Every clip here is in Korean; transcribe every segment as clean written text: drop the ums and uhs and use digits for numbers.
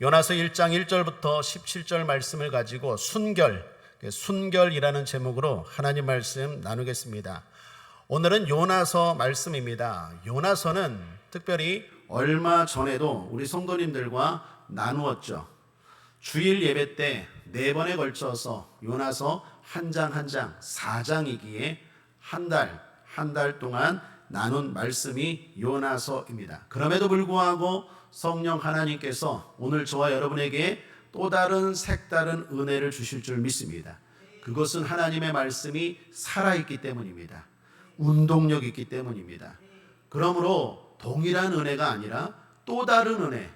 요나서 1장 1절부터 17절 말씀을 가지고 순결이라는 제목으로 하나님 말씀 나누겠습니다. 오늘은 요나서 말씀입니다. 요나서는 특별히 얼마 전에도 우리 성도님들과 나누었죠. 주일 예배 때 4번에 걸쳐서 요나서 한 장 한 장 4장이기에 한 달 동안 나눈 말씀이 요나서입니다. 그럼에도 불구하고 성령 하나님께서 오늘 저와 여러분에게 또 다른 색다른 은혜를 주실 줄 믿습니다. 그것은 하나님의 말씀이 살아있기 때문입니다. 운동력이 있기 때문입니다. 그러므로 동일한 은혜가 아니라 또 다른 은혜,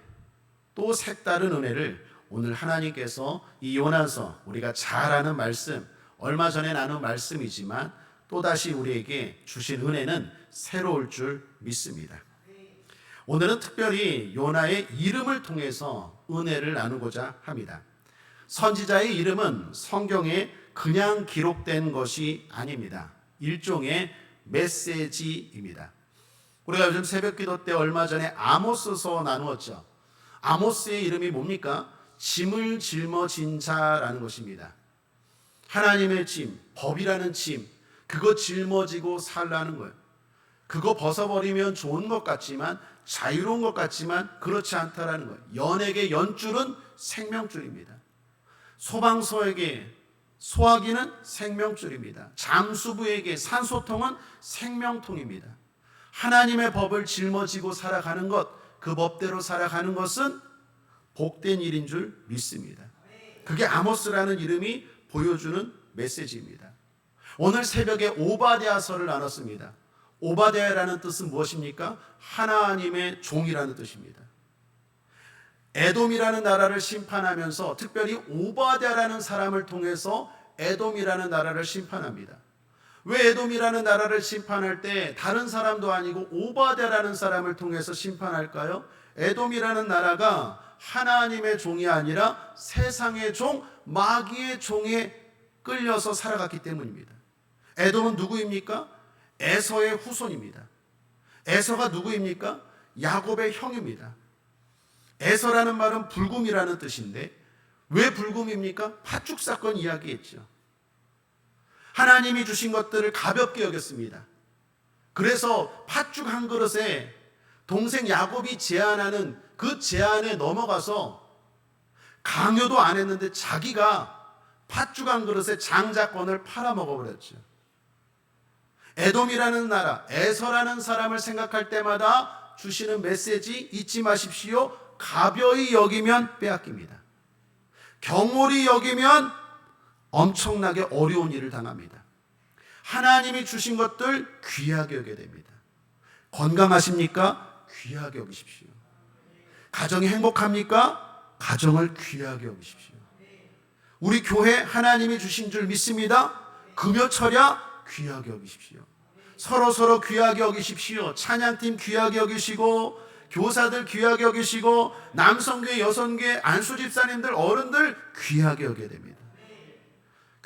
또 색다른 은혜를 오늘 하나님께서 이 요나서, 우리가 잘 아는 말씀, 얼마 전에 나눈 말씀이지만 또다시 우리에게 주신 은혜는 새로울 줄 믿습니다. 오늘은 특별히 요나의 이름을 통해서 은혜를 나누고자 합니다. 선지자의 이름은 성경에 그냥 기록된 것이 아닙니다. 일종의 메시지입니다. 우리가 요즘 새벽기도 때 얼마 전에 아모스서 나누었죠. 아모스의 이름이 뭡니까? 짐을 짊어진 자라는 것입니다. 하나님의 짐, 법이라는 짐, 그거 짊어지고 살라는 거예요. 그거 벗어버리면 좋은 것 같지만, 자유로운 것 같지만 그렇지 않다라는 거예요. 연에게 연줄은 생명줄입니다. 소방서에게 소화기는 생명줄입니다. 잠수부에게 산소통은 생명통입니다. 하나님의 법을 짊어지고 살아가는 것, 그 법대로 살아가는 것은 복된 일인 줄 믿습니다. 그게 아모스라는 이름이 보여주는 메시지입니다. 오늘 새벽에 오바댜서를 나눴습니다. 오바댜라는 뜻은 무엇입니까? 하나님의 종이라는 뜻입니다. 에돔이라는 나라를 심판하면서 특별히 오바댜라는 사람을 통해서 에돔이라는 나라를 심판합니다. 왜 에돔이라는 나라를 심판할 때 다른 사람도 아니고 오바댜라는 사람을 통해서 심판할까요? 에돔이라는 나라가 하나님의 종이 아니라 세상의 종, 마귀의 종에 끌려서 살아갔기 때문입니다. 에돔은 누구입니까? 에서의 후손입니다. 에서가 누구입니까? 야곱의 형입니다. 에서라는 말은 불금이라는 뜻인데 왜 불금입니까? 팥죽 사건 이야기했죠. 하나님이 주신 것들을 가볍게 여겼습니다. 그래서 팥죽 한 그릇에 동생 야곱이 제안하는 그 제안에 넘어가서 강요도 안 했는데 자기가 팥죽 한 그릇에 장자권을 팔아먹어버렸죠. 에돔이라는 나라, 에서라는 사람을 생각할 때마다 주시는 메시지 잊지 마십시오. 가벼이 여기면 빼앗깁니다. 경홀히 여기면 엄청나게 어려운 일을 당합니다. 하나님이 주신 것들 귀하게 여겨야 됩니다. 건강하십니까? 귀하게 여기십시오. 가정이 행복합니까? 가정을 귀하게 여기십시오. 우리 교회 하나님이 주신 줄 믿습니다. 금요철야 귀하게 여기십시오. 서로 귀하게 여기십시오. 찬양팀 귀하게 여기시고, 교사들 귀하게 여기시고, 남성교회, 여성교회, 안수집사님들, 어른들 귀하게 여겨야 됩니다.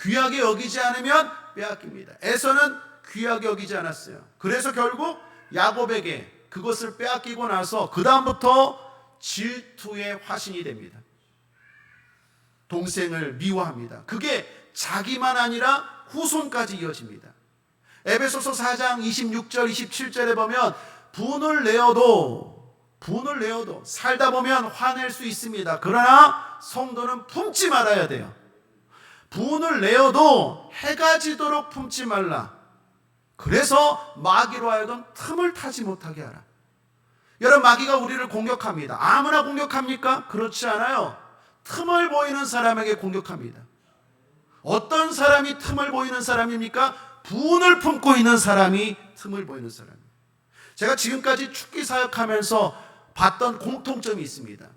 귀하게 여기지 않으면 빼앗깁니다. 에서는 귀하게 여기지 않았어요. 그래서 결국 야곱에게 그것을 빼앗기고 나서 그 다음부터 질투의 화신이 됩니다. 동생을 미워합니다. 그게 자기만 아니라 후손까지 이어집니다. 에베소서 4장 26절 27절에 보면 분을 내어도 살다 보면 화낼 수 있습니다. 그러나 성도는 품지 말아야 돼요. 분을 내어도 해가 지도록 품지 말라. 그래서 마귀로 하여금 틈을 타지 못하게 하라. 여러분, 마귀가 우리를 공격합니다. 아무나 공격합니까? 그렇지 않아요. 틈을 보이는 사람에게 공격합니다. 어떤 사람이 틈을 보이는 사람입니까? 분을 품고 있는 사람이 틈을 보이는 사람입니다. 제가 지금까지 축기 사역하면서 봤던 공통점이 있습니다.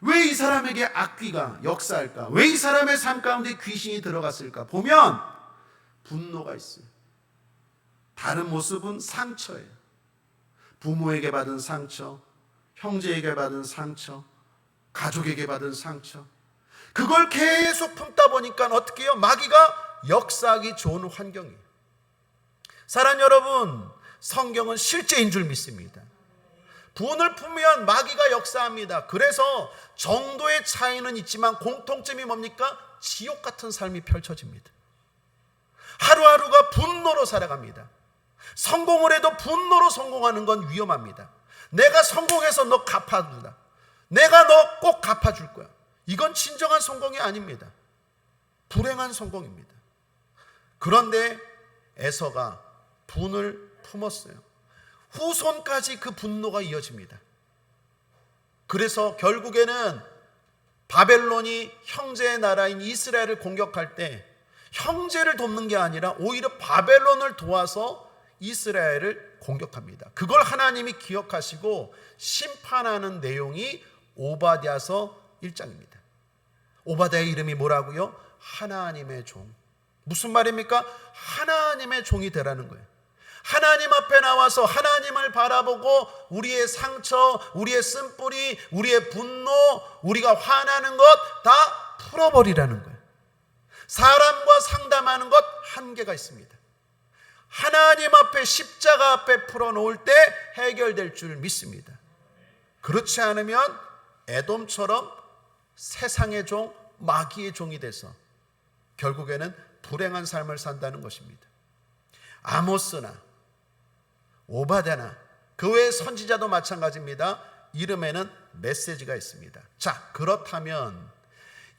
왜 이 사람에게 악귀가 역사할까? 왜 이 사람의 삶 가운데 귀신이 들어갔을까? 보면 분노가 있어요. 다른 모습은 상처예요. 부모에게 받은 상처, 형제에게 받은 상처, 가족에게 받은 상처, 그걸 계속 품다 보니까 어떻게 해요? 마귀가 역사하기 좋은 환경이에요. 사랑하는 여러분, 성경은 실제인 줄 믿습니다. 분을 품으면 마귀가 역사합니다. 그래서 정도의 차이는 있지만 공통점이 뭡니까? 지옥 같은 삶이 펼쳐집니다. 하루하루가 분노로 살아갑니다. 성공을 해도 분노로 성공하는 건 위험합니다. 내가 성공해서 너 갚아준다. 내가 너 꼭 갚아줄 거야. 이건 진정한 성공이 아닙니다. 불행한 성공입니다. 그런데 에서가 분을 품었어요. 후손까지 그 분노가 이어집니다. 그래서 결국에는 바벨론이 형제의 나라인 이스라엘을 공격할 때 형제를 돕는 게 아니라 오히려 바벨론을 도와서 이스라엘을 공격합니다. 그걸 하나님이 기억하시고 심판하는 내용이 오바댜서 1장입니다. 오바댜의 이름이 뭐라고요? 하나님의 종. 무슨 말입니까? 하나님의 종이 되라는 거예요. 하나님 앞에 나와서 하나님을 바라보고 우리의 상처, 우리의 쓴뿌리, 우리의 분노, 우리가 화나는 것 다 풀어버리라는 거예요. 사람과 상담하는 것 한계가 있습니다. 하나님 앞에 십자가 앞에 풀어놓을 때 해결될 줄 믿습니다. 그렇지 않으면 에돔처럼 세상의 종, 마귀의 종이 돼서 결국에는 불행한 삶을 산다는 것입니다. 아모스나 오바댜나 그 외의 선지자도 마찬가지입니다. 이름에는 메시지가 있습니다. 자, 그렇다면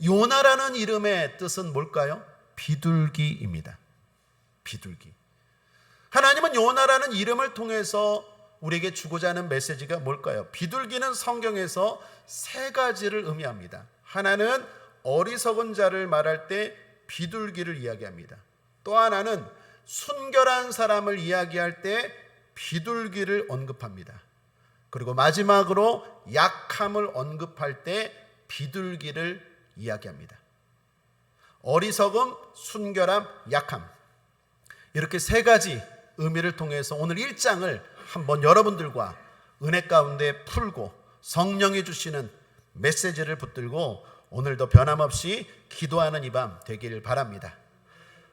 요나라는 이름의 뜻은 뭘까요? 비둘기입니다. 비둘기. 하나님은 요나라는 이름을 통해서 우리에게 주고자 하는 메시지가 뭘까요? 비둘기는 성경에서 세 가지를 의미합니다. 하나는 어리석은 자를 말할 때 비둘기를 이야기합니다. 또 하나는 순결한 사람을 이야기할 때 비둘기를 언급합니다. 그리고 마지막으로 약함을 언급할 때 비둘기를 이야기합니다. 어리석음, 순결함, 약함. 이렇게 세 가지 의미를 통해서 오늘 1장을 한번 여러분들과 은혜 가운데 풀고 성령이 주시는 메시지를 붙들고 오늘도 변함없이 기도하는 이 밤 되기를 바랍니다.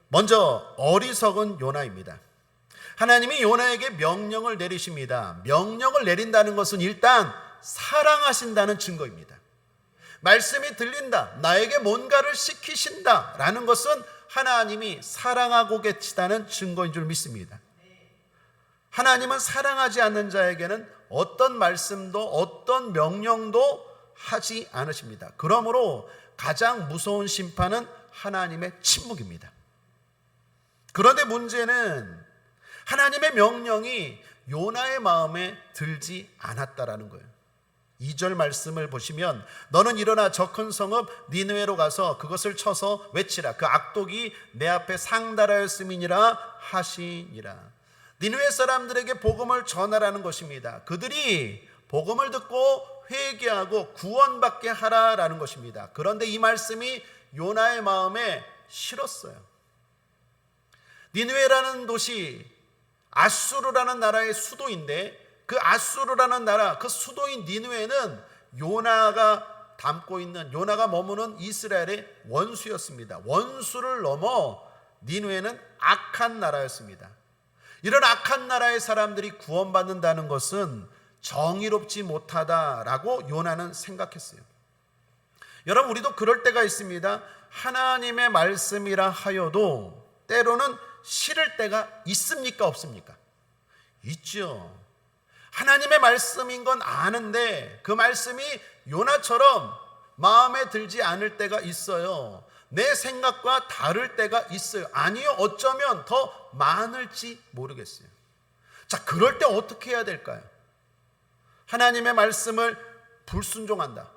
먼저 어리석은 요나입니다. 하나님이 요나에게 명령을 내리십니다. 명령을 내린다는 것은 일단 사랑하신다는 증거입니다. 말씀이 들린다, 나에게 뭔가를 시키신다 라는 것은 하나님이 사랑하고 계시다는 증거인 줄 믿습니다. 하나님은 사랑하지 않는 자에게는 어떤 말씀도 어떤 명령도 하지 않으십니다. 그러므로 가장 무서운 심판은 하나님의 침묵입니다. 그런데 문제는 하나님의 명령이 요나의 마음에 들지 않았다라는 거예요. 2절 말씀을 보시면 너는 일어나 저 큰 성읍 니느웨로 가서 그것을 쳐서 외치라. 그 악독이 내 앞에 상달하였음이니라 하시니라. 니느웨 사람들에게 복음을 전하라는 것입니다. 그들이 복음을 듣고 회개하고 구원받게 하라라는 것입니다. 그런데 이 말씀이 요나의 마음에 싫었어요. 니느웨라는 도시 아수르라는 나라의 수도인데 그 아수르라는 나라, 그 수도인 니느웨는 요나가 담고 있는, 요나가 머무는 이스라엘의 원수였습니다. 원수를 넘어 니느웨는 악한 나라였습니다. 이런 악한 나라의 사람들이 구원받는다는 것은 정의롭지 못하다라고 요나는 생각했어요. 여러분, 우리도 그럴 때가 있습니다. 하나님의 말씀이라 하여도 때로는 싫을 때가 있습니까? 없습니까? 있죠. 하나님의 말씀인 건 아는데 그 말씀이 요나처럼 마음에 들지 않을 때가 있어요. 내 생각과 다를 때가 있어요. 아니요, 어쩌면 더 많을지 모르겠어요. 자, 그럴 때 어떻게 해야 될까요? 하나님의 말씀을 불순종한다,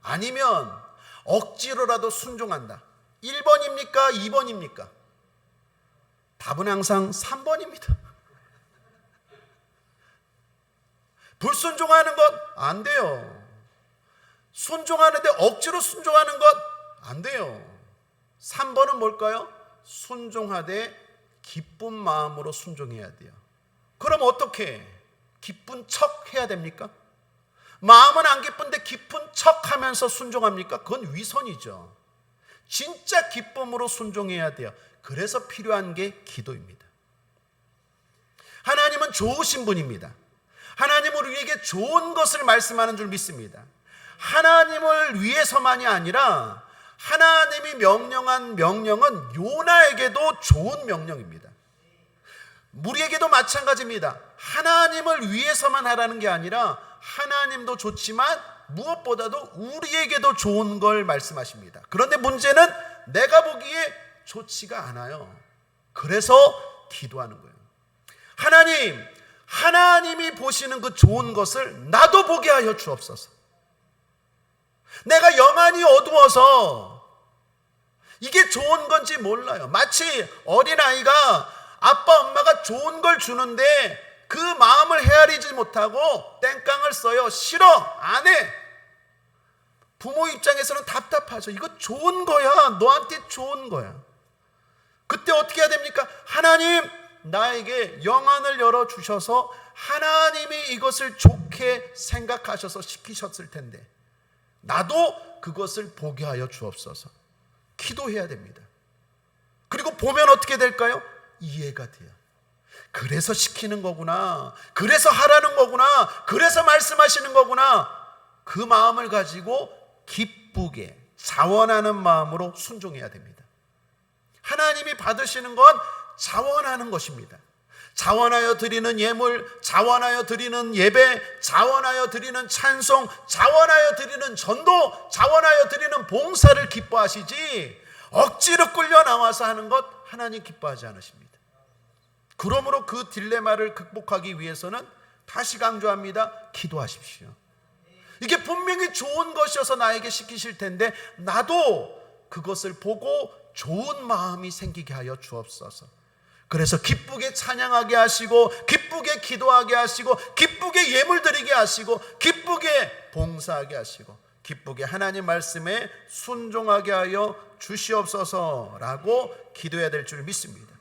아니면 억지로라도 순종한다. 1번입니까? 2번입니까? 답은 항상 3번입니다. 불순종하는 것 안 돼요. 순종하는데 억지로 순종하는 것 안 돼요. 3번은 뭘까요? 순종하되 기쁜 마음으로 순종해야 돼요. 그럼 어떻게 기쁜 척 해야 됩니까? 마음은 안 기쁜데 기쁜 척 하면서 순종합니까? 그건 위선이죠. 진짜 기쁨으로 순종해야 돼요. 그래서 필요한 게 기도입니다. 하나님은 좋으신 분입니다. 하나님은 우리에게 좋은 것을 말씀하는 줄 믿습니다. 하나님을 위해서만이 아니라 하나님이 명령한 명령은 요나에게도 좋은 명령입니다. 우리에게도 마찬가지입니다. 하나님을 위해서만 하라는 게 아니라 하나님도 좋지만 무엇보다도 우리에게도 좋은 걸 말씀하십니다. 그런데 문제는 내가 보기에 좋지가 않아요. 그래서 기도하는 거예요. 하나님이 보시는 그 좋은 것을 나도 보게 하여 주옵소서. 내가 영안이 어두워서 이게 좋은 건지 몰라요. 마치 어린아이가 아빠 엄마가 좋은 걸 주는데 그 마음을 헤아리지 못하고 땡깡을 써요. 싫어, 안 해. 부모 입장에서는 답답하죠. 이거 좋은 거야. 너한테 좋은 거야. 그때 어떻게 해야 됩니까? 하나님, 나에게 영안을 열어주셔서 하나님이 이것을 좋게 생각하셔서 시키셨을 텐데 나도 그것을 보게 하여 주옵소서. 기도해야 됩니다. 그리고 보면 어떻게 될까요? 이해가 돼요. 그래서 시키는 거구나. 그래서 하라는 거구나. 그래서 말씀하시는 거구나. 그 마음을 가지고 기쁘게 자원하는 마음으로 순종해야 됩니다. 하나님이 받으시는 건 자원하는 것입니다. 자원하여 드리는 예물, 자원하여 드리는 예배, 자원하여 드리는 찬송, 자원하여 드리는 전도, 자원하여 드리는 봉사를 기뻐하시지 억지로 끌려 나와서 하는 것 하나님 기뻐하지 않으십니다. 그러므로 그 딜레마를 극복하기 위해서는 다시 강조합니다. 기도하십시오. 이게 분명히 좋은 것이어서 나에게 시키실 텐데 나도 그것을 보고 좋은 마음이 생기게 하여 주옵소서. 그래서 기쁘게 찬양하게 하시고 기쁘게 기도하게 하시고 기쁘게 예물 드리게 하시고 기쁘게 봉사하게 하시고 기쁘게 하나님 말씀에 순종하게 하여 주시옵소서라고 기도해야 될 줄 믿습니다.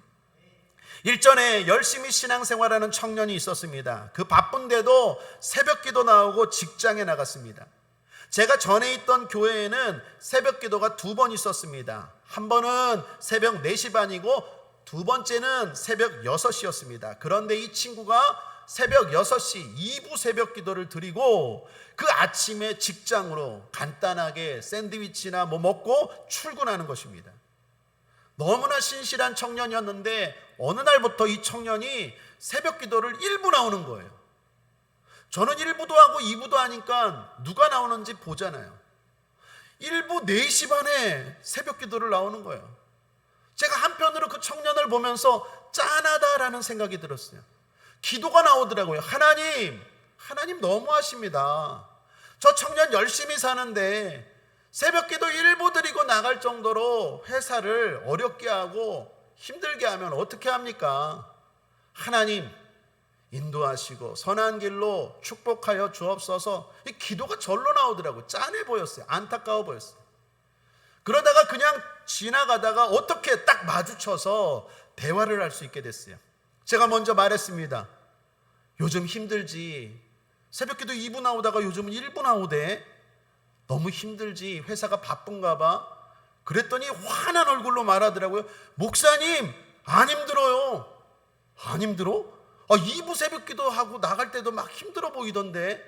일전에 열심히 신앙생활하는 청년이 있었습니다. 그 바쁜데도 새벽기도 나오고 직장에 나갔습니다. 제가 전에 있던 교회에는 새벽기도가 2번 있었습니다. 한 번은 새벽 4시 반이고 두 번째는 새벽 6시였습니다. 그런데 이 친구가 새벽 6시 2부 새벽기도를 드리고 그 아침에 직장으로 간단하게 샌드위치나 뭐 먹고 출근하는 것입니다. 너무나 신실한 청년이었는데 어느 날부터 이 청년이 새벽기도를 1부 나오는 거예요. 저는 1부도 하고 2부도 하니까 누가 나오는지 보잖아요. 1부 4시 반에 새벽기도를 나오는 거예요. 제가 한편으로 그 청년을 보면서 짠하다라는 생각이 들었어요. 기도가 나오더라고요. 하나님 너무하십니다. 저 청년 열심히 사는데 새벽기도 1부 드리고 나갈 정도로 회사를 어렵게 하고 힘들게 하면 어떻게 합니까? 하나님 인도하시고 선한 길로 축복하여 주옵소서. 이 기도가 절로 나오더라고요. 짠해 보였어요. 안타까워 보였어요. 그러다가 그냥 지나가다가 어떻게 딱 마주쳐서 대화를 할 수 있게 됐어요. 제가 먼저 말했습니다. 요즘 힘들지. 새벽기도 2부 나오다가 요즘은 1부 나오대. 너무 힘들지. 회사가 바쁜가 봐. 그랬더니 환한 얼굴로 말하더라고요. 목사님 안 힘들어요. 안 힘들어? 2부 새벽기도 하고 나갈 때도 막 힘들어 보이던데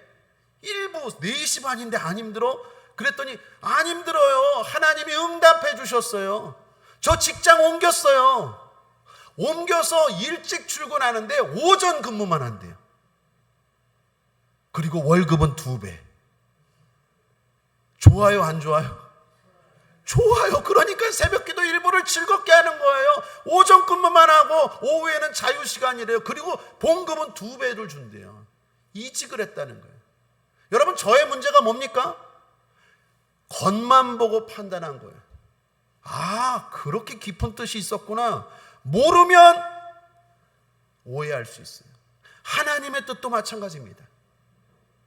1부 4시 반인데 안 힘들어? 그랬더니 안 힘들어요. 하나님이 응답해 주셨어요. 저 직장 옮겼어요. 옮겨서 일찍 출근하는데 오전 근무만 한대요. 그리고 월급은 2배. 좋아요, 안 좋아요? 좋아요. 그러니까 새벽기도 1부를 즐겁게 하는 거예요. 오전 근무만 하고 오후에는 자유시간이래요. 그리고 봉급은 2배를 준대요. 이직을 했다는 거예요. 여러분, 저의 문제가 뭡니까? 겉만 보고 판단한 거예요. 아, 그렇게 깊은 뜻이 있었구나. 모르면 오해할 수 있어요. 하나님의 뜻도 마찬가지입니다.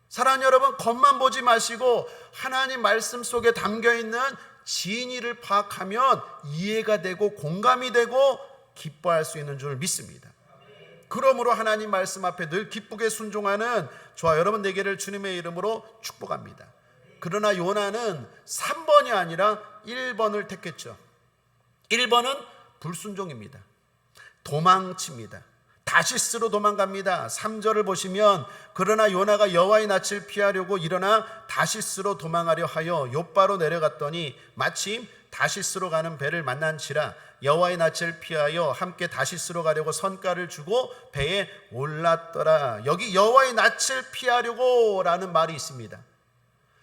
사랑하는 여러분, 겉만 보지 마시고 하나님 말씀 속에 담겨있는 진리를 파악하면 이해가 되고 공감이 되고 기뻐할 수 있는 줄 믿습니다. 그러므로 하나님 말씀 앞에 늘 기쁘게 순종하는 저와 여러분 되기를 주님의 이름으로 축복합니다. 그러나 요나는 3번이 아니라 1번을 택했죠. 1번은 불순종입니다. 도망칩니다. 다시스로 도망갑니다. 3절을 보시면 그러나 요나가 여호와의 낯을 피하려고 일어나 다시스로 도망하려 하여 욥바로 내려갔더니 마침 다시스로 가는 배를 만난지라 여호와의 낯을 피하여 함께 다시스로 가려고 선가를 주고 배에 올랐더라. 여기 여호와의 낯을 피하려고 라는 말이 있습니다.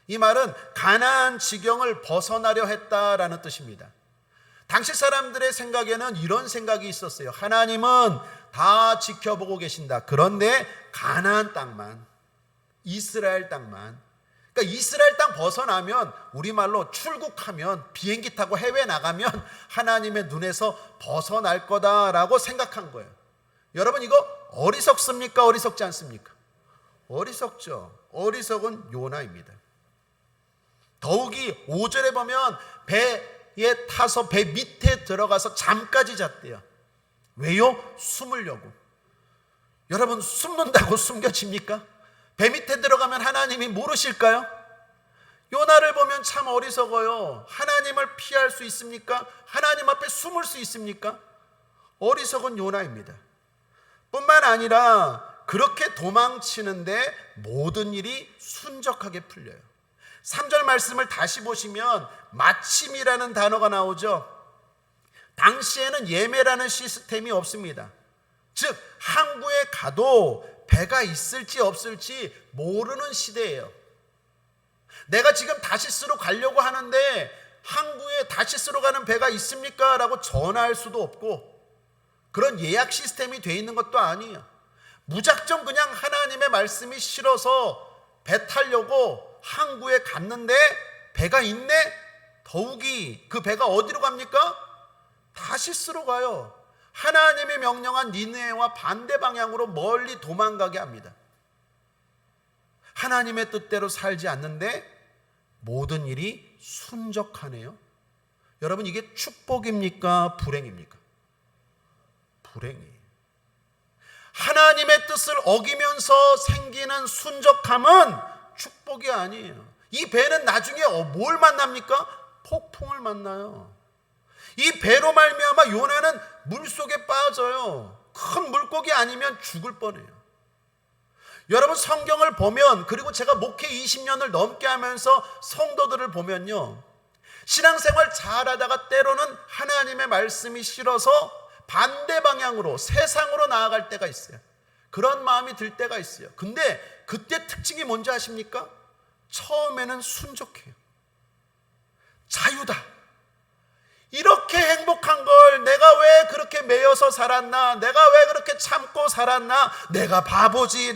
이 말은 가나안 지경을 벗어나려 했다라는 뜻입니다. 당시 사람들의 생각에는 이런 생각이 있었어요. 하나님은 다 지켜보고 계신다. 그런데 가나안 땅만, 이스라엘 땅만, 그러니까 이스라엘 땅 벗어나면 우리말로 출국하면 비행기 타고 해외 나가면 하나님의 눈에서 벗어날 거다라고 생각한 거예요. 여러분 이거 어리석습니까? 어리석지 않습니까? 어리석죠. 어리석은 요나입니다. 더욱이 5절에 보면 배에 타서 배 밑에 들어가서 잠까지 잤대요. 왜요? 숨으려고. 여러분 숨는다고 숨겨집니까? 배 밑에 들어가면 하나님이 모르실까요? 요나를 보면 참 어리석어요. 하나님을 피할 수 있습니까? 하나님 앞에 숨을 수 있습니까? 어리석은 요나입니다. 뿐만 아니라 그렇게 도망치는데 모든 일이 순적하게 풀려요. 3절 말씀을 다시 보시면 마침이라는 단어가 나오죠. 당시에는 예매라는 시스템이 없습니다. 즉 항구에 가도 배가 있을지 없을지 모르는 시대예요. 내가 지금 다시스로 가려고 하는데 항구에 다시스로 가는 배가 있습니까? 라고 전화할 수도 없고 그런 예약 시스템이 돼 있는 것도 아니에요. 무작정 그냥 하나님의 말씀이 싫어서 배 타려고 항구에 갔는데 배가 있네? 더욱이 그 배가 어디로 갑니까? 다시스로 가요. 하나님이 명령한 니느웨와 반대 방향으로 멀리 도망가게 합니다. 하나님의 뜻대로 살지 않는데 모든 일이 순적하네요. 여러분 이게 축복입니까? 불행입니까? 불행이에요. 하나님의 뜻을 어기면서 생기는 순적함은 축복이 아니에요. 이 배는 나중에 뭘 만납니까? 폭풍을 만나요. 이 배로 말미암아 요나는 물속에 빠져요. 큰 물고기 아니면 죽을 뻔해요. 여러분 성경을 보면 그리고 제가 목회 20년을 넘게 하면서 성도들을 보면요. 신앙생활 잘하다가 때로는 하나님의 말씀이 싫어서 반대 방향으로 세상으로 나아갈 때가 있어요. 그런 마음이 들 때가 있어요. 근데 그때 특징이 뭔지 아십니까? 처음에는 순적해요. 자유다. 이렇게 행복한 걸 내가 왜 그렇게 매여서 살았나? 내가 왜 그렇게 참고 살았나? 내가 바보지.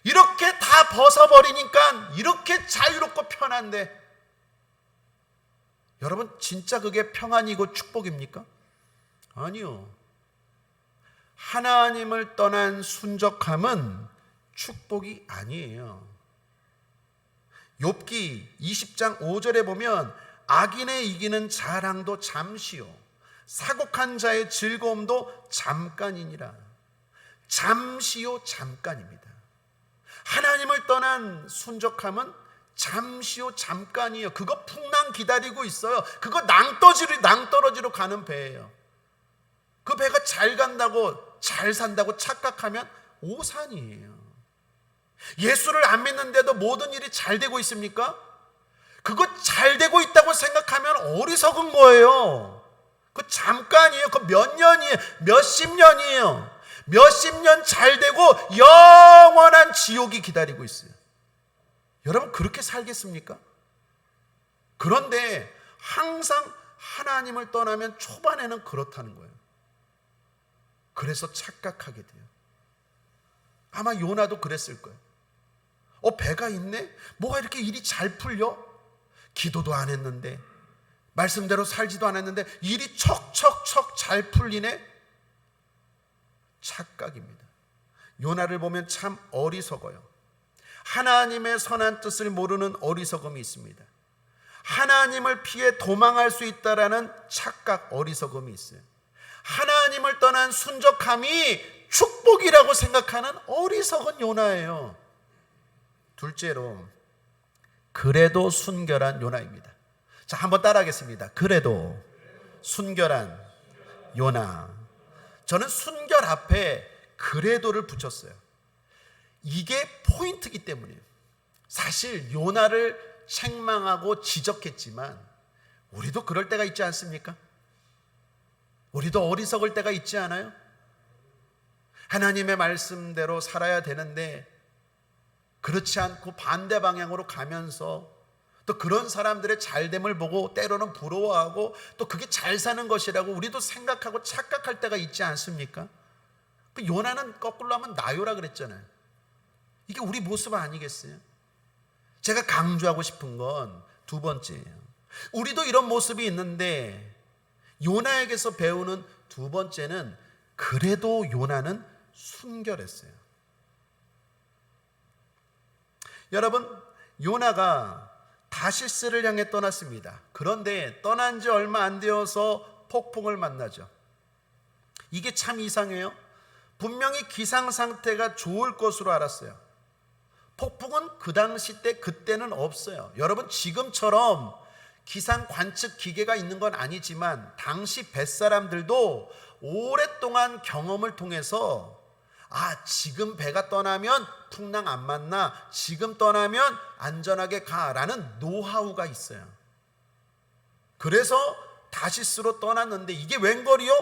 이렇게 다 벗어버리니까 이렇게 자유롭고 편한데 여러분 진짜 그게 평안이고 축복입니까? 아니요. 하나님을 떠난 순적함은 축복이 아니에요. 욥기 20장 5절에 보면 악인의 이기는 자랑도 잠시요 사곡한 자의 즐거움도 잠깐이니라. 잠시요 잠깐입니다. 하나님을 떠난 순적함은 잠시요 잠깐이에요. 그거 풍랑 기다리고 있어요. 그거 낭떠러지로 가는 배예요. 그 배가 잘 간다고 잘 산다고 착각하면 오산이에요. 예수를 안 믿는데도 모든 일이 잘 되고 있습니까? 그거 잘 되고 있다고 생각하면 어리석은 거예요. 그 잠깐이에요. 그 몇 년이에요. 몇십 년이에요. 몇십 년 잘 되고 영원한 지옥이 기다리고 있어요. 여러분 그렇게 살겠습니까? 그런데 항상 하나님을 떠나면 초반에는 그렇다는 거예요. 그래서 착각하게 돼요. 아마 요나도 그랬을 거예요. 배가 있네? 뭐가 이렇게 일이 잘 풀려? 기도도 안 했는데 말씀대로 살지도 않았는데 일이 척척척 잘 풀리네? 착각입니다. 요나를 보면 참 어리석어요. 하나님의 선한 뜻을 모르는 어리석음이 있습니다. 하나님을 피해 도망할 수 있다라는 착각, 어리석음이 있어요. 하나님을 떠난 순적함이 축복이라고 생각하는 어리석은 요나예요. 둘째로 그래도 순결한 요나입니다. 자, 한번 따라하겠습니다. 그래도 순결한 요나. 저는 순결 앞에 그래도를 붙였어요. 이게 포인트이기 때문이에요. 사실 요나를 책망하고 지적했지만 우리도 그럴 때가 있지 않습니까? 우리도 어리석을 때가 있지 않아요? 하나님의 말씀대로 살아야 되는데 그렇지 않고 반대 방향으로 가면서 또 그런 사람들의 잘됨을 보고 때로는 부러워하고 또 그게 잘 사는 것이라고 우리도 생각하고 착각할 때가 있지 않습니까? 그 요나는 거꾸로 하면 나요라 그랬잖아요. 이게 우리 모습 아니겠어요? 제가 강조하고 싶은 건 두 번째예요. 우리도 이런 모습이 있는데 요나에게서 배우는 두 번째는 그래도 요나는 순결했어요. 여러분, 요나가 다시스를 향해 떠났습니다. 그런데 떠난 지 얼마 안 되어서 폭풍을 만나죠. 이게 참 이상해요. 분명히 기상 상태가 좋을 것으로 알았어요. 폭풍은 그 당시 때 그때는 없어요. 여러분, 지금처럼 기상 관측 기계가 있는 건 아니지만 당시 뱃사람들도 오랫동안 경험을 통해서 지금 배가 떠나면 풍랑 안 만나, 지금 떠나면 안전하게 가라는 노하우가 있어요. 그래서 다시스로 떠났는데 이게 웬걸이요?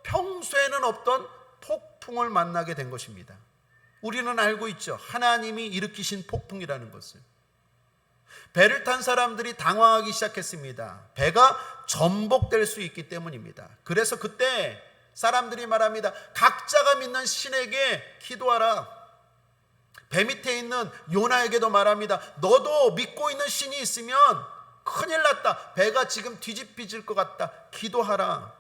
평소에는 없던 폭풍을 만나게 된 것입니다. 우리는 알고 있죠. 하나님이 일으키신 폭풍이라는 것을. 배를 탄 사람들이 당황하기 시작했습니다. 배가 전복될 수 있기 때문입니다. 그래서 그때 사람들이 말합니다. 각자가 믿는 신에게 기도하라. 배 밑에 있는 요나에게도 말합니다. 너도 믿고 있는 신이 있으면 큰일 났다. 배가 지금 뒤집혀질 것 같다. 기도하라.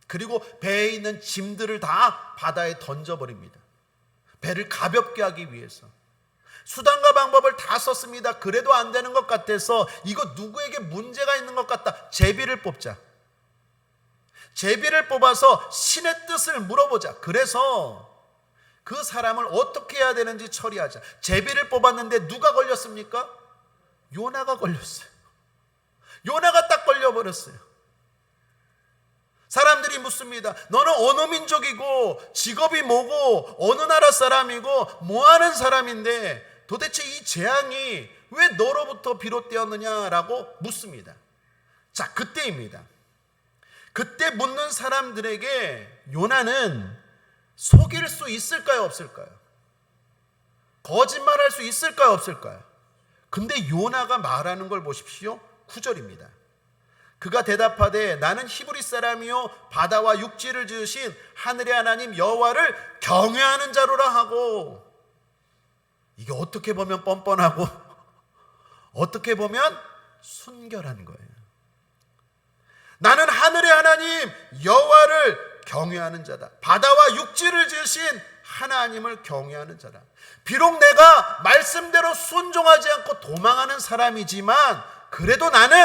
그리고 배에 있는 짐들을 다 바다에 던져버립니다. 배를 가볍게 하기 위해서. 수단과 방법을 다 썼습니다. 그래도 안 되는 것 같아서 이거 누구에게 문제가 있는 것 같다. 제비를 뽑자. 제비를 뽑아서 신의 뜻을 물어보자. 그래서 그 사람을 어떻게 해야 되는지 처리하자. 제비를 뽑았는데 누가 걸렸습니까? 요나가 걸렸어요. 요나가 딱 걸려버렸어요. 사람들이 묻습니다. 너는 어느 민족이고 직업이 뭐고 어느 나라 사람이고 뭐하는 사람인데 도대체 이 재앙이 왜 너로부터 비롯되었느냐라고 묻습니다. 자, 그때입니다. 그때 묻는 사람들에게 요나는 속일 수 있을까요, 없을까요? 거짓말할 수 있을까요, 없을까요? 근데 요나가 말하는 걸 보십시오. 9절입니다. 그가 대답하되 나는 히브리 사람이요 바다와 육지를 지으신 하늘의 하나님 여호와를 경외하는 자로라 하고. 이게 어떻게 보면 뻔뻔하고 어떻게 보면 순결한 거예요. 나는 하늘의 하나님 여호와를 경외하는 자다. 바다와 육지를 지으신 하나님을 경외하는 자다. 비록 내가 말씀대로 순종하지 않고 도망하는 사람이지만 그래도 나는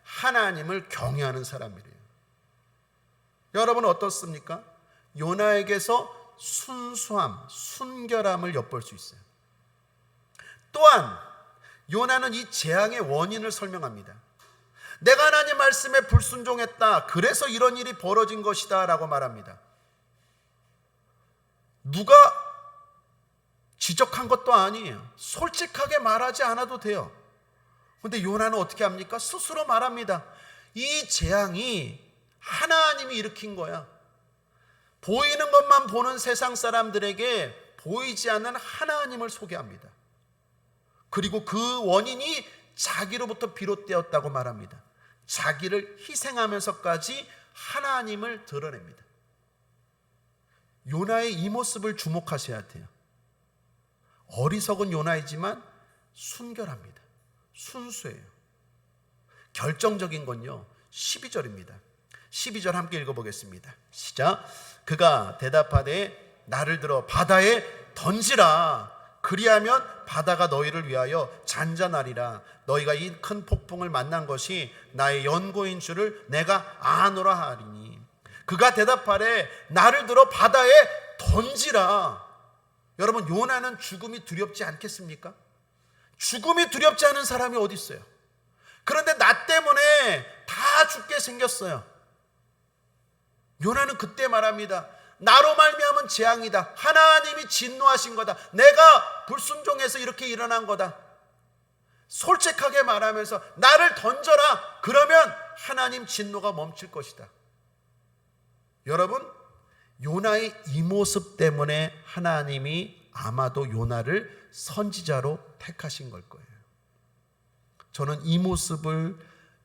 하나님을 경외하는 사람이래요. 여러분 어떻습니까? 요나에게서 순수함, 순결함을 엿볼 수 있어요. 또한 요나는 이 재앙의 원인을 설명합니다. 내가 하나님 말씀에 불순종했다. 그래서 이런 일이 벌어진 것이다 라고 말합니다. 누가 지적한 것도 아니에요. 솔직하게 말하지 않아도 돼요. 그런데 요나는 어떻게 합니까? 스스로 말합니다. 이 재앙이 하나님이 일으킨 거야. 보이는 것만 보는 세상 사람들에게 보이지 않는 하나님을 소개합니다. 그리고 그 원인이 자기로부터 비롯되었다고 말합니다. 자기를 희생하면서까지 하나님을 드러냅니다. 요나의 이 모습을 주목하셔야 돼요. 어리석은 요나이지만 순결합니다. 순수해요. 결정적인 건요 12절입니다. 12절 함께 읽어보겠습니다. 시작. 그가 대답하되 나를 들어 바다에 던지라. 그리하면 바다가 너희를 위하여 잔잔하리라. 너희가 이 큰 폭풍을 만난 것이 나의 연고인 줄을 내가 아노라 하리니. 그가 대답하되 나를 들어 바다에 던지라. 여러분 요나는 죽음이 두렵지 않겠습니까? 죽음이 두렵지 않은 사람이 어디 있어요? 그런데 나 때문에 다 죽게 생겼어요. 요나는 그때 말합니다. 나로 말미암은 재앙이다. 하나님이 진노하신 거다. 내가 불순종해서 이렇게 일어난 거다. 솔직하게 말하면서 나를 던져라. 그러면 하나님 진노가 멈출 것이다. 여러분, 요나의 이 모습 때문에 하나님이 아마도 요나를 선지자로 택하신 걸 거예요. 저는 이 모습을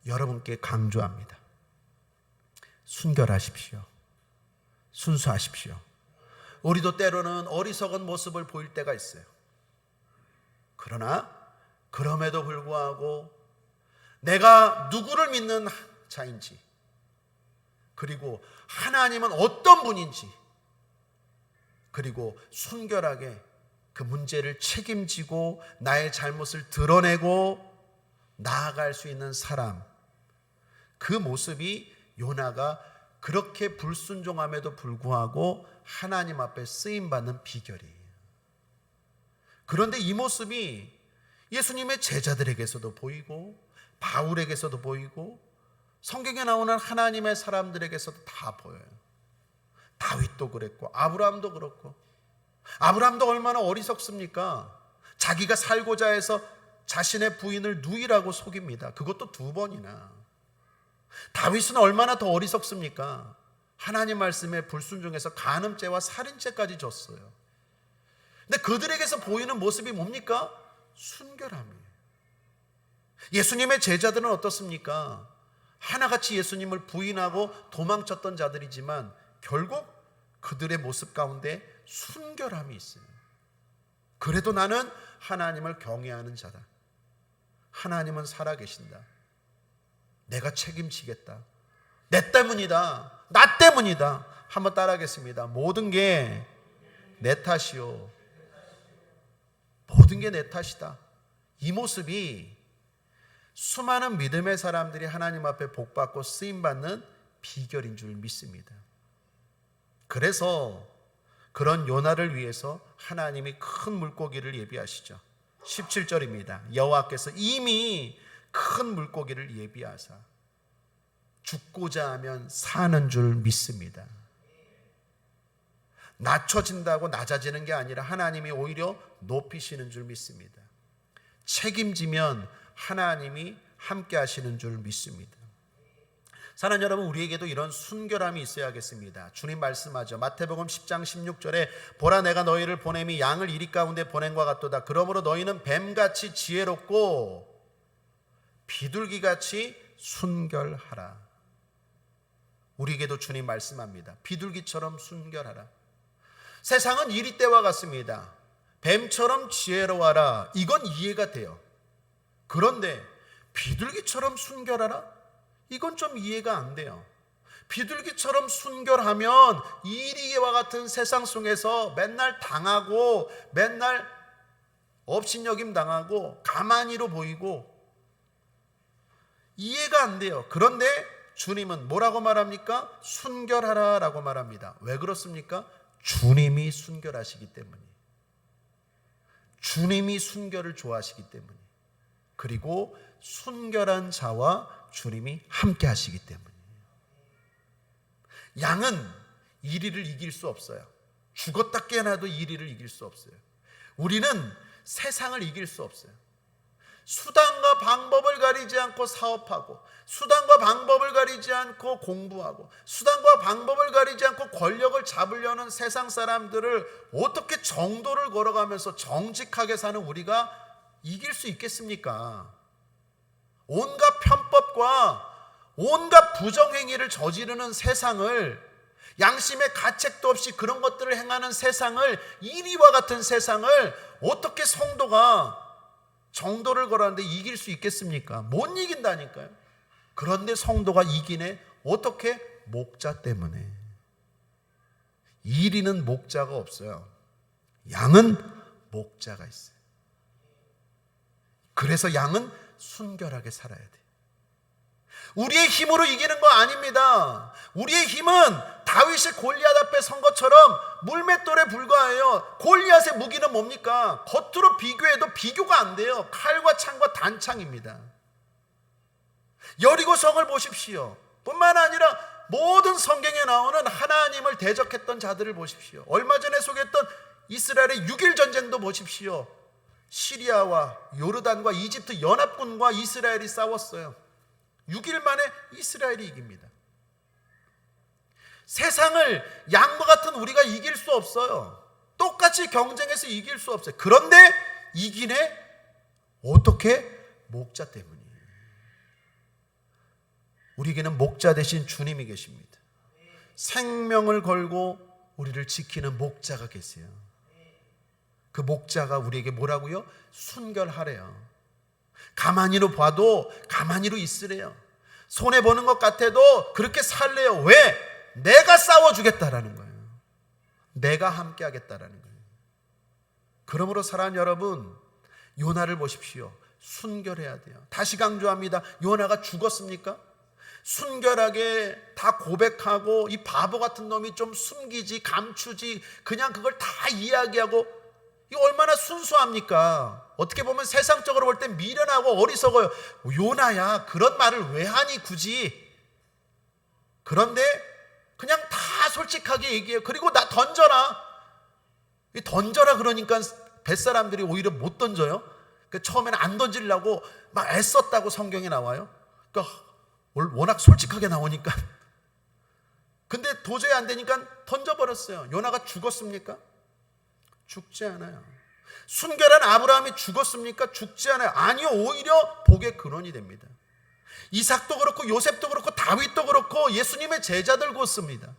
여러분께 강조합니다. 순결하십시오. 순수하십시오. 우리도 때로는 어리석은 모습을 보일 때가 있어요. 그러나 그럼에도 불구하고 내가 누구를 믿는 자인지, 그리고 하나님은 어떤 분인지, 그리고 순결하게 그 문제를 책임지고 나의 잘못을 드러내고 나아갈 수 있는 사람, 그 모습이 요나가 그렇게 불순종함에도 불구하고 하나님 앞에 쓰임받는 비결이에요. 그런데 이 모습이 예수님의 제자들에게서도 보이고 바울에게서도 보이고 성경에 나오는 하나님의 사람들에게서도 다 보여요. 다윗도 그랬고 아브라함도 그렇고. 아브라함도 얼마나 어리석습니까? 자기가 살고자 해서 자신의 부인을 누이라고 속입니다. 그것도 2번이나. 다윗은 얼마나 더 어리석습니까? 하나님 말씀에 불순종해서 간음죄와 살인죄까지 졌어요. 근데 그들에게서 보이는 모습이 뭡니까? 순결함이에요. 예수님의 제자들은 어떻습니까? 하나같이 예수님을 부인하고 도망쳤던 자들이지만 결국 그들의 모습 가운데 순결함이 있어요. 그래도 나는 하나님을 경외하는 자다. 하나님은 살아계신다. 내가 책임지겠다. 내 때문이다. 나 때문이다. 한번 따라하겠습니다. 모든 게 내 탓이요. 모든 게 내 탓이다. 이 모습이 수많은 믿음의 사람들이 하나님 앞에 복받고 쓰임받는 비결인 줄 믿습니다. 그래서 그런 요나를 위해서 하나님이 큰 물고기를 예비하시죠. 17절입니다. 여호와께서 이미 큰 물고기를 예비하사 죽고자 하면 사는 줄 믿습니다. 낮춰진다고 낮아지는 게 아니라 하나님이 오히려 높이시는 줄 믿습니다. 책임지면 하나님이 함께 하시는 줄 믿습니다. 사랑하는 여러분, 우리에게도 이런 순결함이 있어야겠습니다. 주님 말씀하죠. 마태복음 10장 16절에 보라 내가 너희를 보냄이 양을 이리 가운데 보냄과 같도다. 그러므로 너희는 뱀같이 지혜롭고 비둘기같이 순결하라. 우리에게도 주님 말씀합니다. 비둘기처럼 순결하라. 세상은 이리 때와 같습니다. 뱀처럼 지혜로워하라. 이건 이해가 돼요. 그런데 비둘기처럼 순결하라? 이건 좀 이해가 안 돼요. 비둘기처럼 순결하면 이리와 같은 세상 속에서 맨날 당하고 맨날 업신여김 당하고 가만히로 보이고 이해가 안 돼요. 그런데 주님은 뭐라고 말합니까? 순결하라라고 말합니다. 왜 그렇습니까? 주님이 순결하시기 때문이에요. 주님이 순결을 좋아하시기 때문이에요. 그리고 순결한 자와 주님이 함께 하시기 때문이에요. 양은 이리를 이길 수 없어요. 죽었다 깨어나도 이리를 이길 수 없어요. 우리는 세상을 이길 수 없어요. 수단과 방법을 가리지 않고 사업하고, 수단과 방법을 가리지 않고 공부하고, 수단과 방법을 가리지 않고 권력을 잡으려는 세상 사람들을 어떻게 정도를 걸어가면서 정직하게 사는 우리가 이길 수 있겠습니까? 온갖 편법과 온갖 부정행위를 저지르는 세상을, 양심의 가책도 없이 그런 것들을 행하는 세상을, 이리와 같은 세상을 어떻게 성도가 정도를 걸었는데 이길 수 있겠습니까? 못 이긴다니까요. 그런데 성도가 이기네. 어떻게? 목자 때문에. 이리는 목자가 없어요. 양은 목자가 있어요. 그래서 양은 순결하게 살아야 돼. 우리의 힘으로 이기는 거 아닙니다. 우리의 힘은 다윗이 골리앗 앞에 선 것처럼 물맷돌에 불과해요. 골리앗의 무기는 뭡니까? 겉으로 비교해도 비교가 안 돼요. 칼과 창과 단창입니다. 여리고 성을 보십시오. 뿐만 아니라 모든 성경에 나오는 하나님을 대적했던 자들을 보십시오. 얼마 전에 소개했던 이스라엘의 6.1 전쟁도 보십시오. 시리아와 요르단과 이집트 연합군과 이스라엘이 싸웠어요. 6일 만에 이스라엘이 이깁니다. 세상을 양과 같은 우리가 이길 수 없어요. 똑같이 경쟁해서 이길 수 없어요. 그런데 이기네? 어떻게? 목자 때문이에요. 우리에게는 목자 대신 주님이 계십니다. 생명을 걸고 우리를 지키는 목자가 계세요. 그 목자가 우리에게 뭐라고요? 순결하래요. 가만히로 봐도 가만히로 있으래요. 손해보는 것 같아도 그렇게 살래요. 왜? 내가 싸워주겠다라는 거예요. 내가 함께 하겠다라는 거예요. 그러므로 사랑하는 여러분, 요나를 보십시오. 순결해야 돼요. 다시 강조합니다. 요나가 죽었습니까? 순결하게 다 고백하고 이 바보 같은 놈이 좀 숨기지 감추지 그냥 그걸 다 이야기하고, 이거 얼마나 순수합니까? 어떻게 보면 세상적으로 볼 땐 미련하고 어리석어요. 요나야 그런 말을 왜 하니 굳이. 그런데 그냥 다 솔직하게 얘기해요. 그리고 나 던져라. 던져라 그러니까 뱃사람들이 오히려 못 던져요. 처음에는 안 던지려고 막 애썼다고 성경에 나와요. 그러니까 워낙 솔직하게 나오니까. 근데 도저히 안 되니까 던져버렸어요. 요나가 죽었습니까? 죽지 않아요. 순결한 아브라함이 죽었습니까? 죽지 않아요. 아니요, 오히려 복의 근원이 됩니다. 이삭도 그렇고 요셉도 그렇고 다윗도 그렇고 예수님의 제자들 그렇습니다.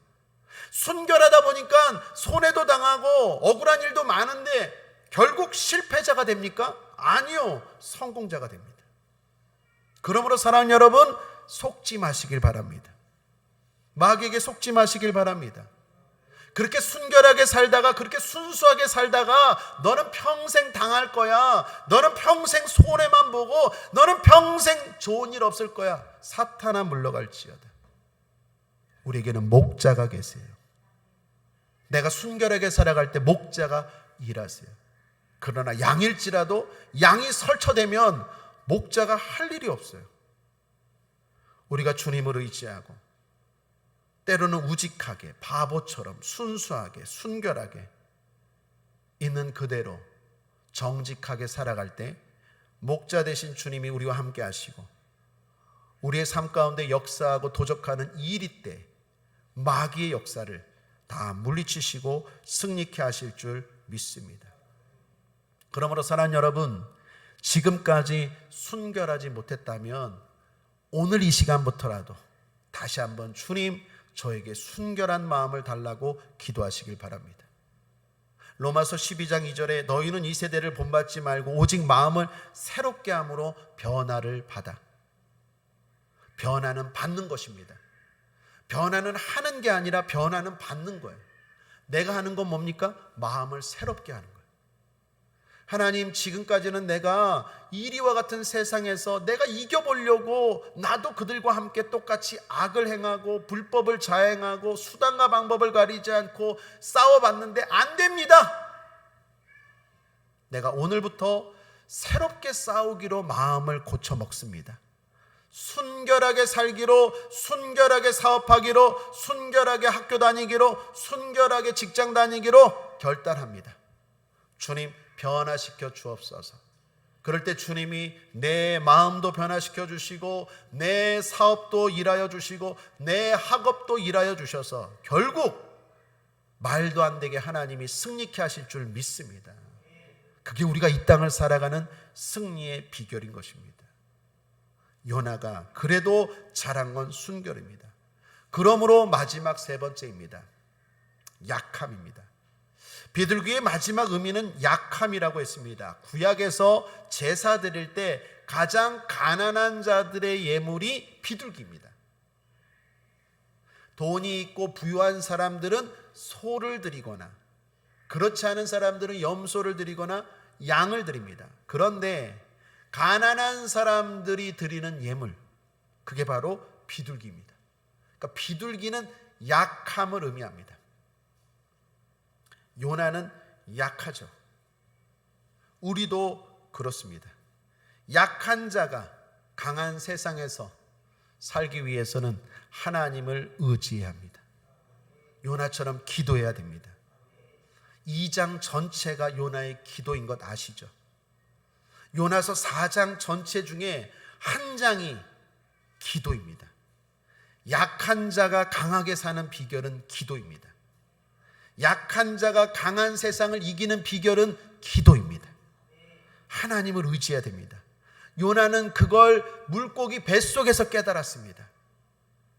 순결하다 보니까 손해도 당하고 억울한 일도 많은데 결국 실패자가 됩니까? 아니요, 성공자가 됩니다. 그러므로 사랑하는 여러분, 속지 마시길 바랍니다. 마귀에게 속지 마시길 바랍니다. 그렇게 순결하게 살다가 그렇게 순수하게 살다가 너는 평생 당할 거야. 너는 평생 손해만 보고 너는 평생 좋은 일 없을 거야. 사탄아 물러갈지어다. 우리에게는 목자가 계세요. 내가 순결하게 살아갈 때 목자가 일하세요. 그러나 양일지라도 양이 설쳐되면 목자가 할 일이 없어요. 우리가 주님을 의지하고 때로는 우직하게 바보처럼 순수하게 순결하게 있는 그대로 정직하게 살아갈 때 목자 되신 주님이 우리와 함께 하시고 우리의 삶 가운데 역사하고 도적하는 이 일이 때 마귀의 역사를 다 물리치시고 승리케 하실 줄 믿습니다. 그러므로 사랑하는 여러분, 지금까지 순결하지 못했다면 오늘 이 시간부터라도 다시 한번 주님, 저에게 순결한 마음을 달라고 기도하시길 바랍니다. 로마서 12장 2절에 너희는 이 세대를 본받지 말고 오직 마음을 새롭게 함으로 변화를 받아. 변화는 받는 것입니다. 변화는 하는 게 아니라 변화는 받는 거예요. 내가 하는 건 뭡니까? 마음을 새롭게 하는 거예요. 하나님, 지금까지는 내가 이리와 같은 세상에서 내가 이겨보려고 나도 그들과 함께 똑같이 악을 행하고 불법을 자행하고 수단과 방법을 가리지 않고 싸워봤는데 안 됩니다. 내가 오늘부터 새롭게 싸우기로 마음을 고쳐먹습니다. 순결하게 살기로, 순결하게 사업하기로, 순결하게 학교 다니기로, 순결하게 직장 다니기로 결단합니다. 주님, 변화시켜 주옵소서. 그럴 때 주님이 내 마음도 변화시켜 주시고 내 사업도 일하여 주시고 내 학업도 일하여 주셔서 결국 말도 안 되게 하나님이 승리케 하실 줄 믿습니다. 그게 우리가 이 땅을 살아가는 승리의 비결인 것입니다. 요나가 그래도 잘한 건 순결입니다. 그러므로 마지막 세 번째입니다. 약함입니다. 비둘기의 마지막 의미는 약함이라고 했습니다. 구약에서 제사 드릴 때 가장 가난한 자들의 예물이 비둘기입니다. 돈이 있고 부유한 사람들은 소를 드리거나 그렇지 않은 사람들은 염소를 드리거나 양을 드립니다. 그런데 가난한 사람들이 드리는 예물, 그게 바로 비둘기입니다. 그러니까 비둘기는 약함을 의미합니다. 요나는 약하죠. 우리도 그렇습니다. 약한 자가 강한 세상에서 살기 위해서는 하나님을 의지해야 합니다. 요나처럼 기도해야 됩니다. 2장 전체가 요나의 기도인 것 아시죠? 요나서 4장 전체 중에 한 장이 기도입니다. 약한 자가 강하게 사는 비결은 기도입니다. 약한 자가 강한 세상을 이기는 비결은 기도입니다. 하나님을 의지해야 됩니다. 요나는 그걸 물고기 뱃속에서 깨달았습니다.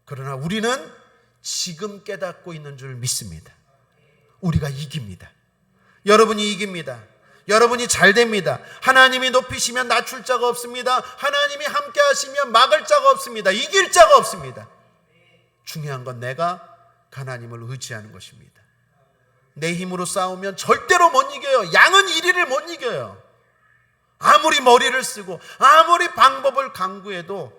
그러나 우리는 지금 깨닫고 있는 줄 믿습니다. 우리가 이깁니다. 여러분이 이깁니다. 여러분이 잘 됩니다. 하나님이 높이시면 낮출 자가 없습니다. 하나님이 함께 하시면 막을 자가 없습니다. 이길 자가 없습니다. 중요한 건 내가 하나님을 의지하는 것입니다. 내 힘으로 싸우면 절대로 못 이겨요. 양은 1위를 못 이겨요. 아무리 머리를 쓰고 아무리 방법을 강구해도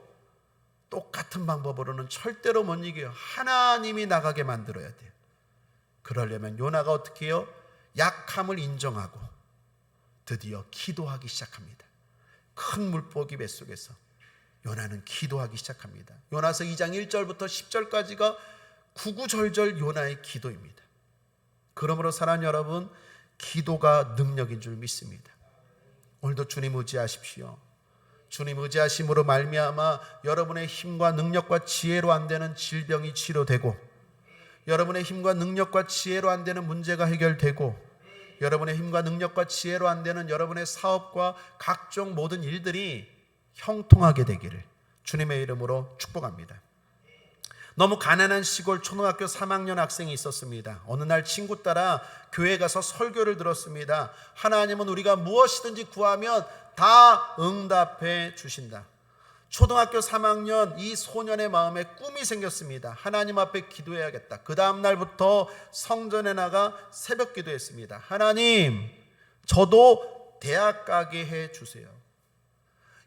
똑같은 방법으로는 절대로 못 이겨요. 하나님이 나가게 만들어야 돼요. 그러려면 요나가 어떻게 해요? 약함을 인정하고 드디어 기도하기 시작합니다. 큰 물고기 뱃속에서 요나는 기도하기 시작합니다. 요나서 2장 1절부터 10절까지가 구구절절 요나의 기도입니다. 그러므로 사랑하는 여러분, 기도가 능력인 줄 믿습니다. 오늘도 주님 의지하십시오. 주님 의지하심으로 말미암아 여러분의 힘과 능력과 지혜로 안 되는 질병이 치료되고, 여러분의 힘과 능력과 지혜로 안 되는 문제가 해결되고, 여러분의 힘과 능력과 지혜로 안 되는 여러분의 사업과 각종 모든 일들이 형통하게 되기를 주님의 이름으로 축복합니다. 너무 가난한 시골 초등학교 3학년 학생이 있었습니다. 어느 날 친구 따라 교회 가서 설교를 들었습니다. 하나님은 우리가 무엇이든지 구하면 다 응답해 주신다. 초등학교 3학년 이 소년의 마음에 꿈이 생겼습니다. 하나님 앞에 기도해야겠다. 그 다음 날부터 성전에 나가 새벽 기도했습니다. 하나님, 저도 대학 가게 해 주세요.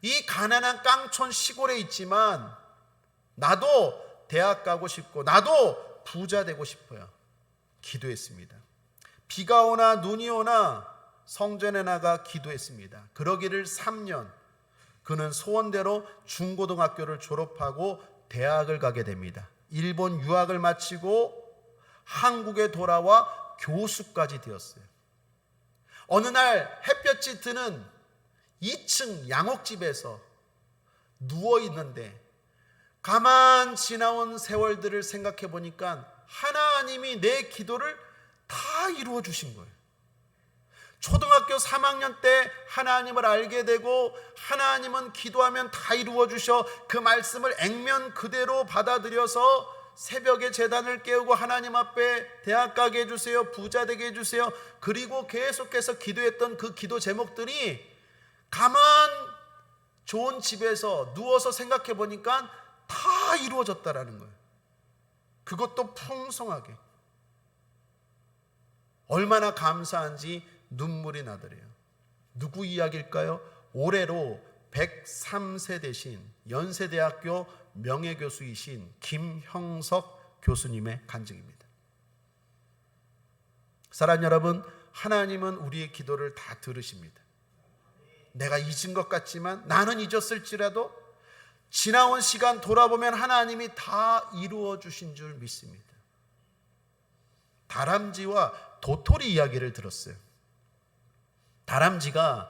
이 가난한 깡촌 시골에 있지만 나도 대학 가고 싶고 나도 부자 되고 싶어요. 기도했습니다. 비가 오나 눈이 오나 성전에 나가 기도했습니다. 그러기를 3년, 그는 소원대로 중고등학교를 졸업하고 대학을 가게 됩니다. 일본 유학을 마치고 한국에 돌아와 교수까지 되었어요. 어느 날 햇볕이 드는 2층 양옥집에서 누워있는데 가만 지나온 세월들을 생각해 보니까 하나님이 내 기도를 다 이루어 주신 거예요. 초등학교 3학년 때 하나님을 알게 되고 하나님은 기도하면 다 이루어 주셔 그 말씀을 액면 그대로 받아들여서 새벽에 제단을 깨우고 하나님 앞에 대학 가게 해주세요, 부자 되게 해주세요. 그리고 계속해서 기도했던 그 기도 제목들이 가만 좋은 집에서 누워서 생각해 보니까 다 이루어졌다라는 거예요. 그것도 풍성하게. 얼마나 감사한지 눈물이 나더래요. 누구 이야기일까요? 올해로 103세 되신 연세대학교 명예교수이신 김형석 교수님의 간증입니다. 사랑하는 여러분, 하나님은 우리의 기도를 다 들으십니다. 내가 잊은 것 같지만, 나는 잊었을지라도 지나온 시간 돌아보면 하나님이 다 이루어 주신 줄 믿습니다. 다람쥐와 도토리 이야기를 들었어요. 다람쥐가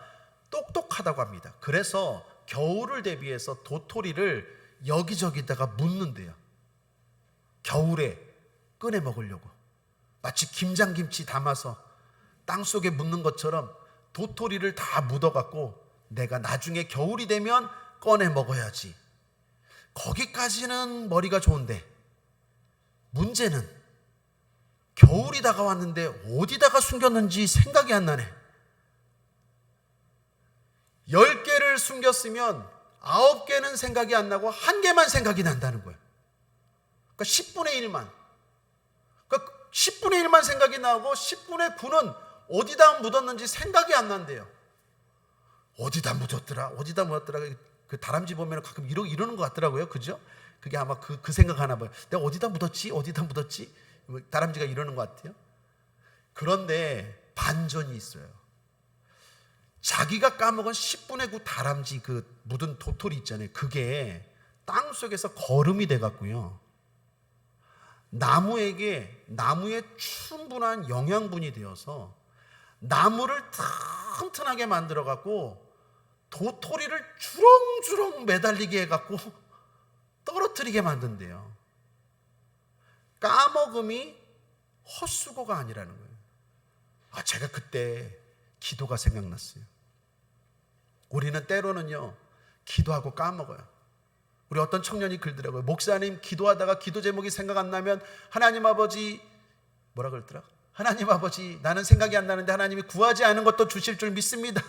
똑똑하다고 합니다. 그래서 겨울을 대비해서 도토리를 여기저기다가 묻는데요. 겨울에 꺼내 먹으려고. 마치 김장김치 담아서 땅속에 묻는 것처럼 도토리를 다 묻어갖고 내가 나중에 겨울이 되면 꺼내 먹어야지. 거기까지는 머리가 좋은데 문제는 겨울이 다가왔는데 어디다가 숨겼는지 생각이 안 나네. 10개를 숨겼으면 9개는 생각이 안 나고 1개만 생각이 난다는 거예요. 그러니까 10분의 1만. 그러니까 10분의 1만 생각이 나고 10분의 9는 어디다 묻었는지 생각이 안 난대요. 어디다 묻었더라? 어디다 묻었더라? 그 다람쥐 보면 가끔 이러는 것 같더라고요. 그죠? 그게 아마 그 생각하나 봐요. 내가 어디다 묻었지? 어디다 묻었지? 다람쥐가 이러는 것 같아요. 그런데 반전이 있어요. 자기가 까먹은 10분의 9 다람쥐 그 묻은 도토리 있잖아요. 그게 땅 속에서 거름이 돼갖고요, 나무에 충분한 영양분이 되어서 나무를 튼튼하게 만들어갖고 도토리를 주렁주렁 매달리게 해갖고 떨어뜨리게 만든대요. 까먹음이 헛수고가 아니라는 거예요. 제가 그때 기도가 생각났어요. 우리는 때로는요, 기도하고 까먹어요. 우리 어떤 청년이 그러더라고요. 목사님, 기도하다가 기도 제목이 생각 안 나면 하나님 아버지, 뭐라 그랬더라? 하나님 아버지, 나는 생각이 안 나는데 하나님이 구하지 않은 것도 주실 줄 믿습니다.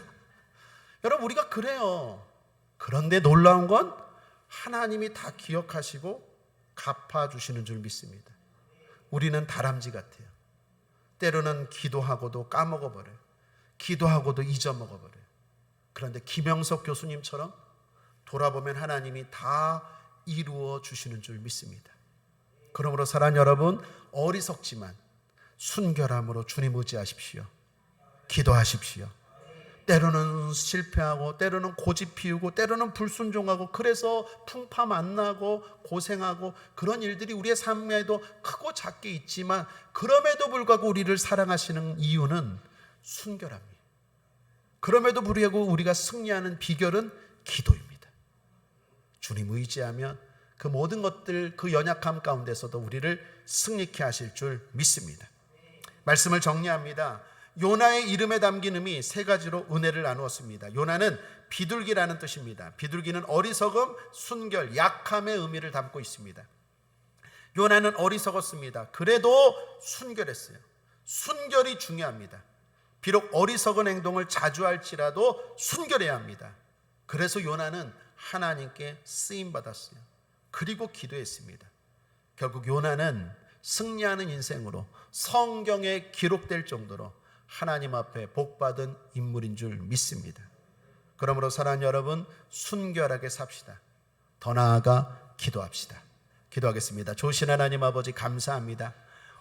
여러분, 우리가 그래요. 그런데 놀라운 건 하나님이 다 기억하시고 갚아주시는 줄 믿습니다. 우리는 다람쥐 같아요. 때로는 기도하고도 까먹어버려요. 기도하고도 잊어먹어버려요. 그런데 김영석 교수님처럼 돌아보면 하나님이 다 이루어 주시는 줄 믿습니다. 그러므로 사랑하는 여러분, 어리석지만 순결함으로 주님 의지하십시오. 기도하십시오. 때로는 실패하고, 때로는 고집 피우고, 때로는 불순종하고, 그래서 풍파 만나고 고생하고, 그런 일들이 우리의 삶에도 크고 작게 있지만, 그럼에도 불구하고 우리를 사랑하시는 이유는 순결함이에요. 그럼에도 불구하고 우리가 승리하는 비결은 기도입니다. 주님 의지하면 그 모든 것들, 그 연약함 가운데서도 우리를 승리케 하실 줄 믿습니다. 말씀을 정리합니다. 요나의 이름에 담긴 의미 세 가지로 은혜를 나누었습니다. 요나는 비둘기라는 뜻입니다. 비둘기는 어리석음, 순결, 약함의 의미를 담고 있습니다. 요나는 어리석었습니다. 그래도 순결했어요. 순결이 중요합니다. 비록 어리석은 행동을 자주 할지라도 순결해야 합니다. 그래서 요나는 하나님께 쓰임받았어요. 그리고 기도했습니다. 결국 요나는 승리하는 인생으로 성경에 기록될 정도로 하나님 앞에 복받은 인물인 줄 믿습니다. 그러므로 사랑하는 여러분, 순결하게 삽시다. 더 나아가 기도합시다. 기도하겠습니다. 좋으신 하나님 아버지, 감사합니다.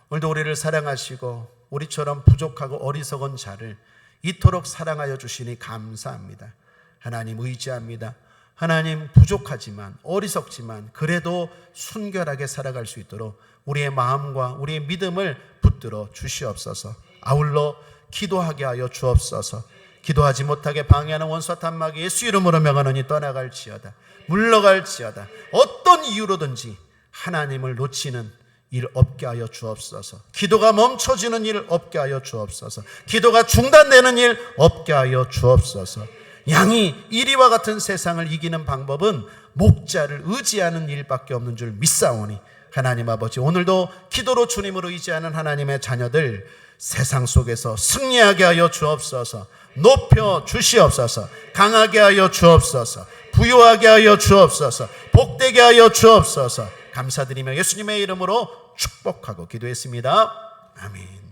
오늘도 우리를 사랑하시고 우리처럼 부족하고 어리석은 자를 이토록 사랑하여 주시니 감사합니다. 하나님 의지합니다. 하나님, 부족하지만 어리석지만 그래도 순결하게 살아갈 수 있도록 우리의 마음과 우리의 믿음을 붙들어 주시옵소서. 아울러 기도하게 하여 주옵소서. 기도하지 못하게 방해하는 원수와 단마귀 예수 이름으로 명하노니 떠나갈지어다. 물러갈지어다. 어떤 이유로든지 하나님을 놓치는 일 없게 하여 주옵소서. 기도가 멈춰지는 일 없게 하여 주옵소서. 기도가 중단되는 일 없게 하여 주옵소서. 양이 이리와 같은 세상을 이기는 방법은 목자를 의지하는 일밖에 없는 줄 믿사오니 하나님 아버지, 오늘도 기도로 주님을 의지하는 하나님의 자녀들 세상 속에서 승리하게 하여 주옵소서. 높여 주시옵소서. 강하게 하여 주옵소서. 부유하게 하여 주옵소서. 복되게 하여 주옵소서. 감사드리며 예수님의 이름으로 축복하고 기도했습니다. 아멘.